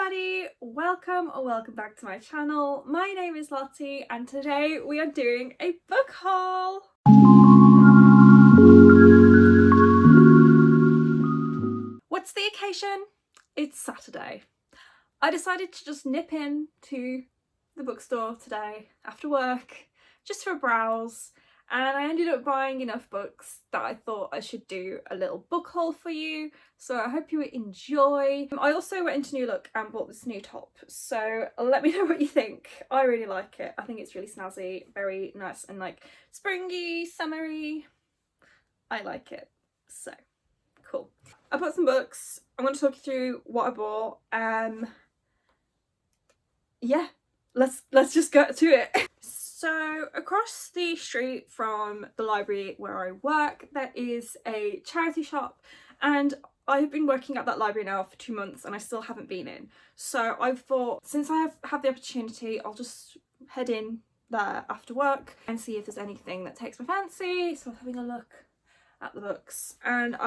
everybody, welcome or welcome back to my channel. My name is Lottie and today we are doing a book haul. What's the occasion? It's Saturday. I decided to just nip in to the bookstore today after work just for a browse, and I ended up buying enough books that I thought I should do a little book haul for you, so I hope you enjoy. I also went into New Look and bought this new top, so let me know what you think. I really like it. I think it's really snazzy, very nice and like springy, summery. I like it, so cool. I bought some books. I'm going to talk you through what I bought. Yeah, let's just get to it. So across the street from the library where I work, there is a charity shop, and I've been working at that library now for 2 months and I still haven't been in. So I thought, since I have the opportunity, I'll just head in there after work and see if there's anything that takes my fancy. So I was having a look at the books, and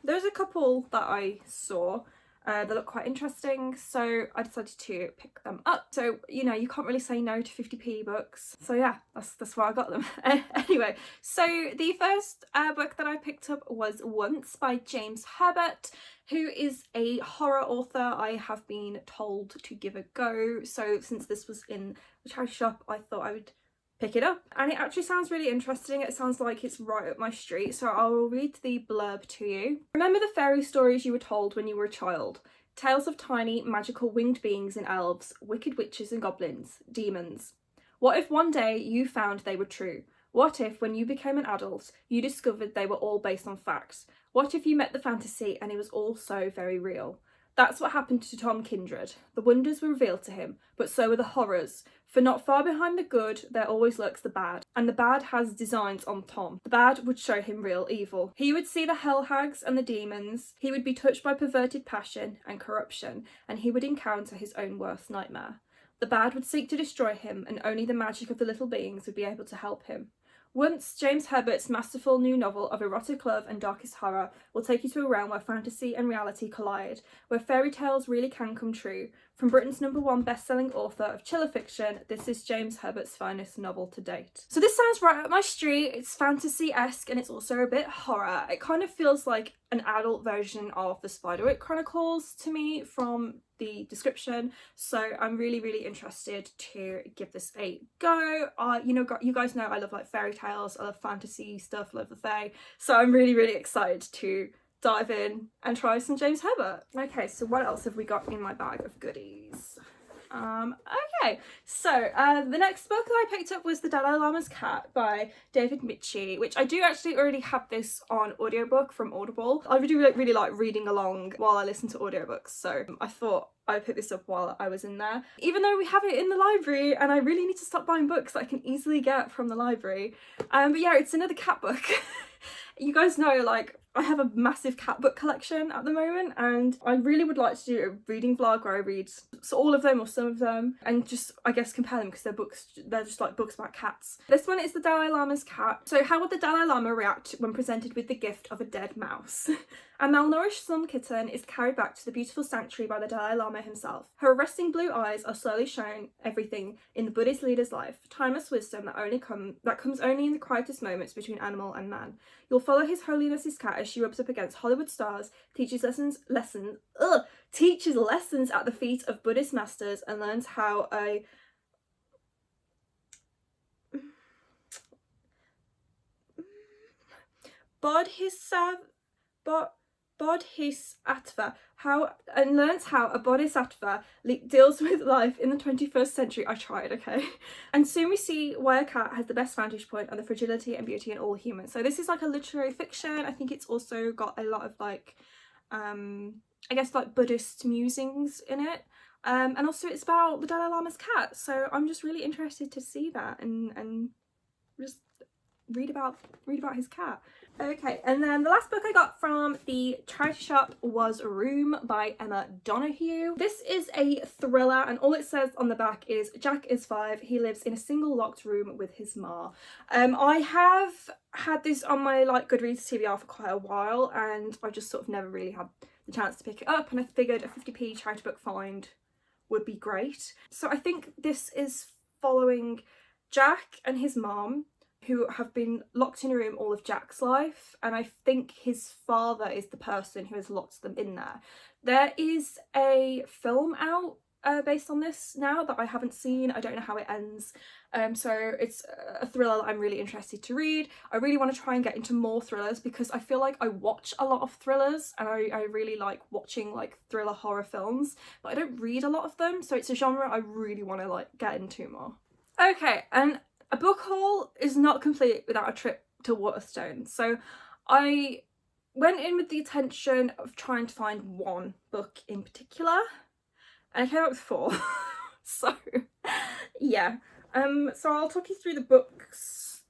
there's a couple that I saw that look quite interesting, so I decided to pick them up. So, you know, you can't really say no to 50p books, so yeah, that's why I got them. Anyway, so the first book that I picked up was Once by James Herbert, who is a horror author I have been told to give a go. So since this was in the charity shop, I thought I would pick it up, and it actually sounds really interesting. It sounds like it's right up my street, so I will read the blurb to you. Remember the fairy stories you were told when you were a child? Tales of tiny magical winged beings and elves, wicked witches and goblins, demons. What if one day you found they were true? What if when you became an adult you discovered they were all based on facts? What if you met the fantasy and it was all so very real? That's what happened to Tom Kindred. The wonders were revealed to him, but so were the horrors. For not far behind the good, there always lurks the bad, and the bad has designs on Tom. The bad would show him real evil. He would see the hell hags and the demons, he would be touched by perverted passion and corruption, and he would encounter his own worst nightmare. The bad would seek to destroy him, and only the magic of the little beings would be able to help him. Once, James Herbert's masterful new novel of erotic love and darkest horror will take you to a realm where fantasy and reality collide, where fairy tales really can come true. From Britain's #1 best-selling author of chiller fiction, this is James Herbert's finest novel to date. So this sounds right up my street. It's fantasy-esque and it's also a bit horror. It kind of feels like an adult version of the Spiderwick Chronicles to me from the description, so I'm really interested to give this a go. You guys know I love like fairy tales, I love fantasy stuff, love the fae, so I'm really excited to dive in and try some James Herbert. Okay, so what else have we got in my bag of goodies? Okay, so the next book that I picked up was The Dalai Lama's Cat by David Michie, which I do actually already have this on audiobook from Audible. I really like reading along while I listen to audiobooks, so I thought I picked this up while I was in there. Even though we have it in the library and I really need to stop buying books that I can easily get from the library. But yeah, it's another cat book. You guys know, like, I have a massive cat book collection at the moment, and I really would like to do a reading vlog where I read all of them or some of them and just, I guess, compare them, because they're just like books about cats. This one is The Dalai Lama's Cat. So how would the Dalai Lama react when presented with the gift of a dead mouse? A malnourished slum kitten is carried back to the beautiful sanctuary by the Dalai Lama himself. Her arresting blue eyes are slowly showing everything in the Buddhist leader's life, timeless wisdom that comes only in the quietest moments between animal and man. You'll follow His Holiness's cat as she rubs up against Hollywood stars, teaches lessons at the feet of Buddhist masters, and learns how a bodhisattva learns how a bodhisattva deals with life in the 21st century. I tried, okay? And soon we see why a cat has the best vantage point on the fragility and beauty in all humans. So this is like a literary fiction. I think it's also got a lot of like I guess like Buddhist musings in it. And also it's about the Dalai Lama's cat, so I'm just really interested to see that and just read about his cat. Okay, and then the last book I got from the charity shop was Room by Emma Donoghue. This is a thriller, and all it says on the back is Jack is 5. He lives in a single locked room with his ma. I have had this on my like Goodreads TBR for quite a while, and I just sort of never really had the chance to pick it up, and I figured a 50p charity book find would be great. So I think this is following Jack and his mom, who have been locked in a room all of Jack's life, and I think his father is the person who has locked them in there. There is a film out based on this now that I haven't seen. I don't know how it ends, so it's a thriller that I'm really interested to read. I really want to try and get into more thrillers because I feel like I watch a lot of thrillers, and I really like watching like thriller horror films, but I don't read a lot of them, so it's a genre I really want to like get into more. Okay, and a book haul is not complete without a trip to Waterstones. So I went in with the intention of trying to find one book in particular, and I came up with 4. So yeah, so I'll talk you through the books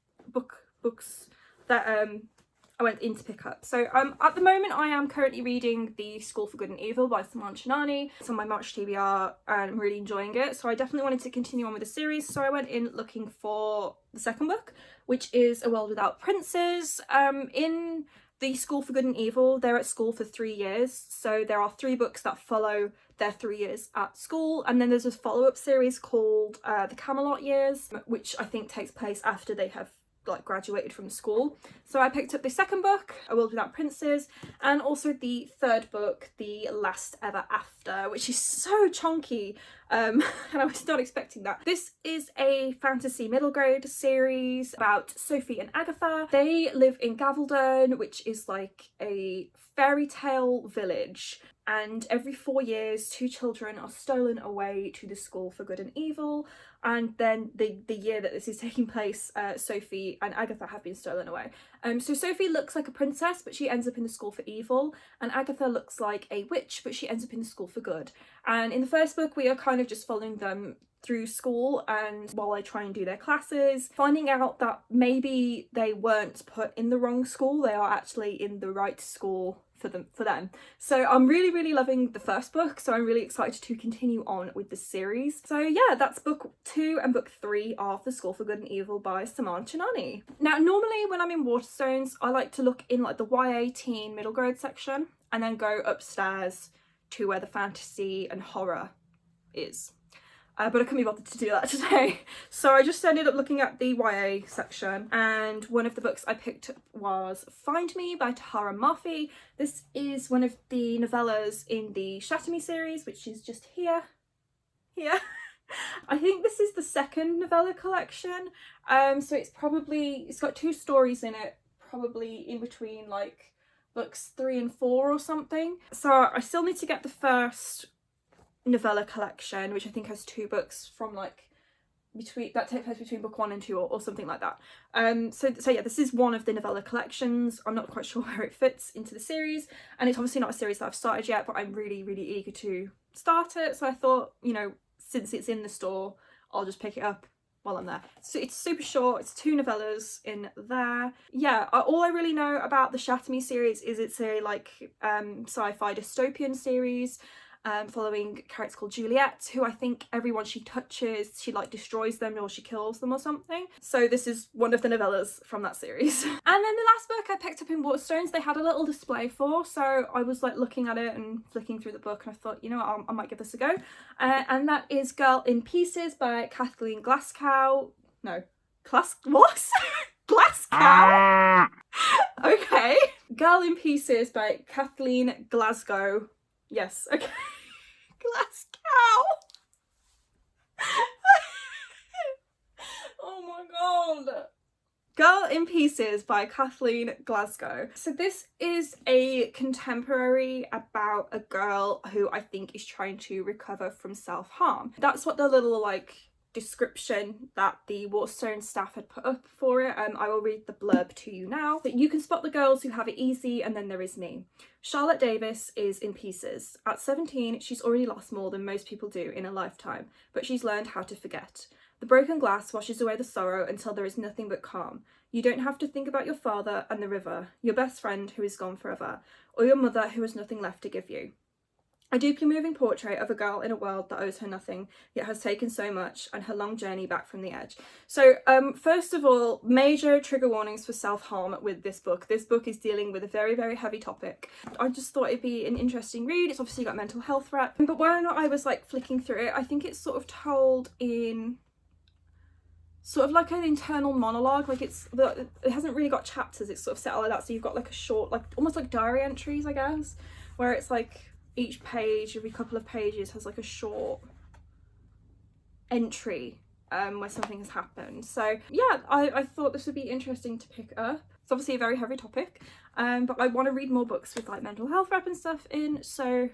that I went in to pick up. So at the moment I am currently reading The School for Good and Evil by Saman Chinani. It's on my March TBR and I'm really enjoying it, so I definitely wanted to continue on with the series, so I went in looking for the second book, which is A World Without Princes. In The School for Good and Evil, they're at school for 3 years, so there are 3 books that follow their 3 years at school, and then there's a follow-up series called The Camelot Years, which I think takes place after they have like graduated from school. So I picked up the second book, A World Without Princes, and also the third book, The Last Ever After, which is so chunky, and I was not expecting that. This is a fantasy middle grade series about Sophie and Agatha. They live in Gavaldon, which is like a fairy tale village, and every 4 years 2 children are stolen away to the School for Good and Evil, and then the year that this is taking place, Sophie and Agatha have been stolen away. So Sophie looks like a princess, but she ends up in the School for Evil, and Agatha looks like a witch, but she ends up in the School for Good. And in the first book we are kind of just following them through school and while they try and do their classes, finding out that maybe they weren't put in the wrong school, they are actually in the right school for them. So I'm really loving the first book, so I'm really excited to continue on with the series. So yeah, that's book 2 and book 3 of The School for Good and Evil by Saman Chinani. Now normally when I'm in Waterstones I like to look in like the YA teen middle grade section and then go upstairs to where the fantasy and horror is. But I couldn't be bothered to do that today. So I just ended up looking at the YA section, and one of the books I picked was Find Me by Tahara Murphy. This is one of the novellas in the Shatter Me series, which is just here. I think this is the second novella collection. So it's got 2 stories in it, probably in between like books 3 and 4 or something. So I still need to get the first novella collection, which I think has 2 books from like between that take place between book 1 and 2 or something like that. So yeah, this is one of the novella collections. I'm not quite sure where it fits into the series, and it's obviously not a series that I've started yet, but I'm really eager to start it. So I thought, you know, since it's in the store, I'll just pick it up while I'm there. So it's super short, it's 2 novellas in there. Yeah, all I really know about the Shatter Me series is it's a like sci-fi dystopian series following a character called Juliet, who I think everyone she touches, she like destroys them or she kills them or something. So this is one of the novellas from that series. And then the last book I picked up in Waterstones, they had a little display for, so I was like looking at it and flicking through the book, and I thought, you know what, I might give this a go. And that is Girl in Pieces by Kathleen Glasgow. No, what? Glasgow? Okay. Girl in Pieces by Kathleen Glasgow. Yes, okay. Glasgow. Oh my god. Girl in Pieces by Kathleen Glasgow. So this is a contemporary about a girl who I think is trying to recover from self-harm. That's what the little like description that the Waterstone staff had put up for it. I will read the blurb to you now. That you can spot the girls who have it easy, and then there is me. Charlotte Davis is in pieces. At 17, she's already lost more than most people do in a lifetime, but she's learned how to forget. The broken glass washes away the sorrow until there is nothing but calm. You don't have to think about your father and the river, your best friend who is gone forever, or your mother who has nothing left to give you. A deeply moving portrait of a girl in a world that owes her nothing, yet has taken so much, and her long journey back from the edge. So, first of all, major trigger warnings for self-harm with this book. This book is dealing with a very, very heavy topic. I just thought it'd be an interesting read. It's obviously got mental health rep, but when I was like flicking through it, I think it's sort of told in sort of like an internal monologue. Like it hasn't really got chapters, it's sort of set out like that. So you've got like a short, like almost like diary entries, I guess, where it's like each page, every couple of pages has like a short entry where something has happened. So yeah, I thought this would be interesting to pick up. It's obviously a very heavy topic, but I want to read more books with like mental health rep and stuff in. So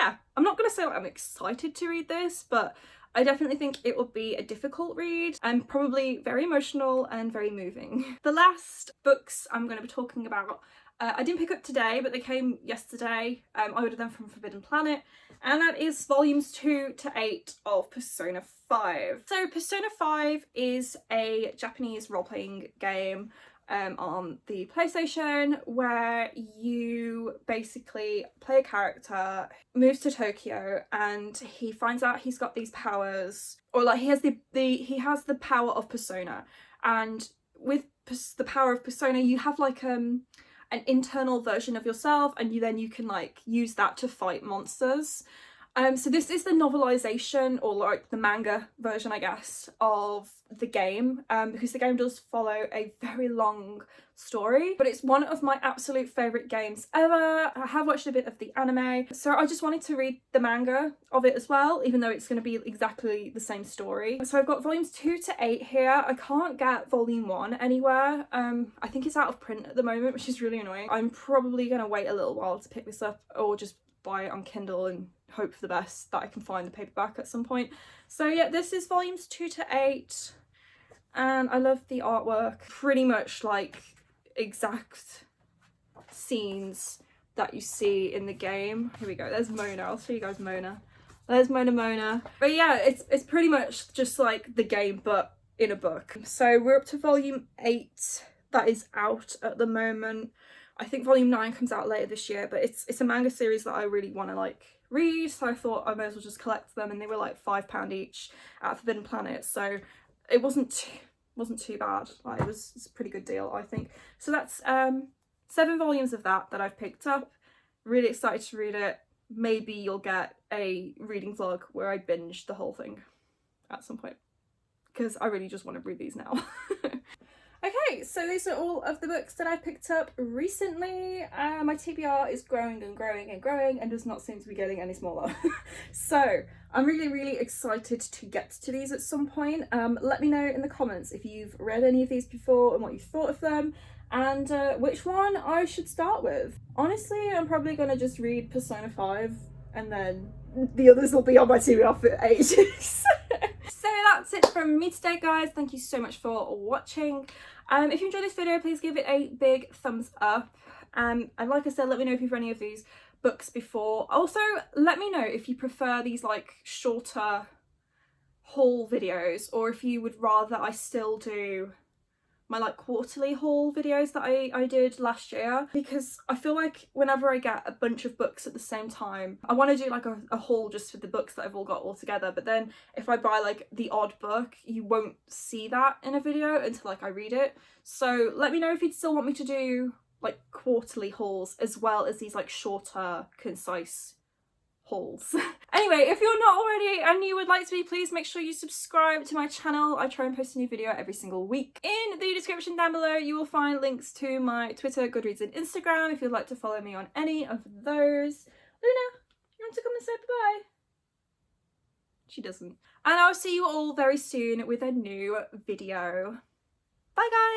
yeah, I'm not gonna say like I'm excited to read this, but I definitely think it will be a difficult read and probably very emotional and very moving. The last books I'm going to be talking about, I didn't pick up today, but they came yesterday. I ordered them from Forbidden Planet, and that is volumes 2 to 8 of Persona 5. So Persona 5 is a Japanese role-playing game on the PlayStation, where you basically play a character, moves to Tokyo, and he finds out he's got these powers, or like he has the power of Persona. And with the power of Persona, you have like an internal version of yourself, and you can like use that to fight monsters. So this is the novelization, or like the manga version, I guess, of the game, because the game does follow a very long story, but it's one of my absolute favourite games ever. I have watched a bit of the anime, so I just wanted to read the manga of it as well, even though it's going to be exactly the same story. So I've got volumes 2 to 8 here. I can't get volume 1 anywhere. I think it's out of print at the moment, which is really annoying. I'm probably going to wait a little while to pick this up, or just buy it on Kindle and hope for the best that I can find the paperback at some point. So yeah, this is volumes 2 to 8, and I love the artwork. Pretty much like exact scenes that you see in the game. Here we go, there's Mona. I'll show you guys Mona. There's Mona. But yeah, it's pretty much just like the game but in a book. So we're up to volume 8 that is out at the moment. I think volume 9 comes out later this year, but it's a manga series that I really want to like read, so I thought I may as well just collect them, and they were like £5 each at Forbidden Planet, so it wasn't too bad. Like, it's a pretty good deal, I think. So that's 7 volumes of that I've picked up. Really excited to read it. Maybe you'll get a reading vlog where I binge the whole thing at some point, because I really just want to read these now. Okay, so these are all of the books that I picked up recently. My TBR is growing and growing and growing and does not seem to be getting any smaller. So I'm really, really excited to get to these at some point. Let me know in the comments if you've read any of these before and what you thought of them, and which one I should start with. Honestly, I'm probably going to just read Persona 5 and then the others will be on my TBR for ages. So that's it from me today, guys. Thank you so much for watching. If you enjoyed this video, please give it a big thumbs up. And like I said, let me know if you've read any of these books before. Also, let me know if you prefer these like shorter haul videos, or if you would rather I still do my like quarterly haul videos that I did last year, because I feel like whenever I get a bunch of books at the same time, I want to do like a haul just for the books that I've all got all together, but then if I buy like the odd book, you won't see that in a video until like I read it. So let me know if you'd still want me to do like quarterly hauls as well as these like shorter, concise hauls. Anyway, if you're not already and you would like to be, please make sure you subscribe to my channel. I try and post a new video every single week. In the description down below you will find links to my Twitter, Goodreads and Instagram if you'd like to follow me on any of those. Luna, you want to come and say bye? She doesn't. And I'll see you all very soon with a new video. Bye guys!